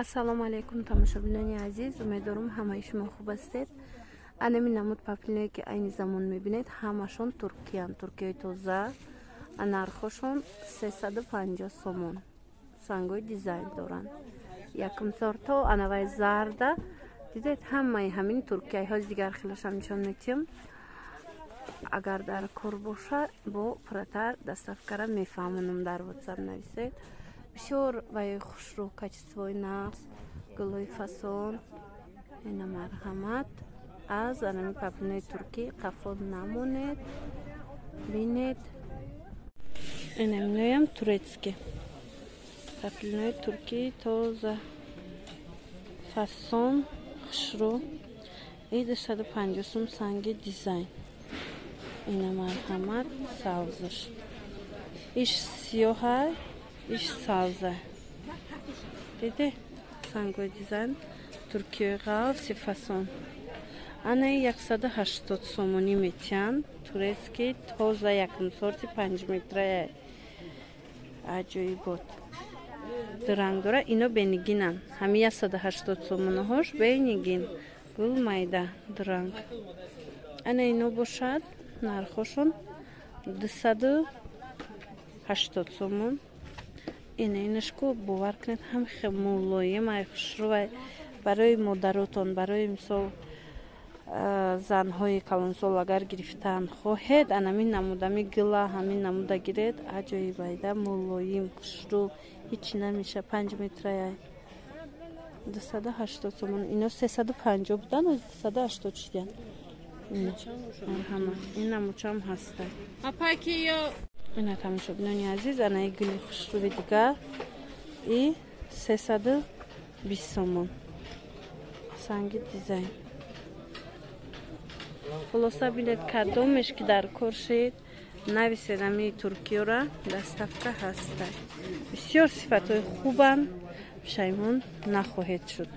ассалому алайкум тамошобинони азиз, умедворам ҳамаи шумо хуб ҳастед. Анами намуд паплиное ки айни замон мебинед ҳамашон туркиян, туркияи тоза, нархошон 350 сомон. Сангои дизайн доранд. Якумсорто анаваи зарда дидед, ҳамаи ҳамин туркияиҳои дигар хелашам нишон метиҳам. Агар дар кор боша бо пратар доставкара мефаҳмонам, дар WhatsApp нависед. Бисёр ваи хушрӯ, качествои нағз, гулои фасон, ина марҳамат аз анами паплинаи туркӣ қафон намонед. Бинед, ина миноям турецки паплинаи туркӣ тоза фасон хушрӯ. И 250 сум санги дизайн. Ина марҳамат савзаш. Иш сиёҳай, иш савза. Диде? Сангои дизайн туркияи ғавси фасон. Ана 180 сомонӣ метиҳанд. Турецки тоза якум сорти 5 метрая. Аҷоибот. Дранг дора. Ино бенигинанд. Ҳами 180 сомонаҳош бенигин. Гул майда дранг. Ана ино бошад. Нархошон 280 сомон. Инашко бовар кунед, ҳам хеле мулоим, ай хушрӯ барои модаротон, барои мисол занҳои калонсол агар гирифтан хоҳед, анамин намудами гила ҳамин намуда гиред. Аҷоиб айда мулоим, хушрӯ, ҳичи намеша. 5 метрая 280 сомон. Ино 350 будан, 280 шуданд. Ина мучам ҳаста. Ина тамошобинони азиз, анаи гули хушрӯи дигар и 320 сомон. Санги дизайн. Хулоса бинед кадомеш ки дар кор шед, нависед ами туркиёра доставка ҳаста. Бисёр сифатҳои хубанд, пушаймон нахоҳед шуд.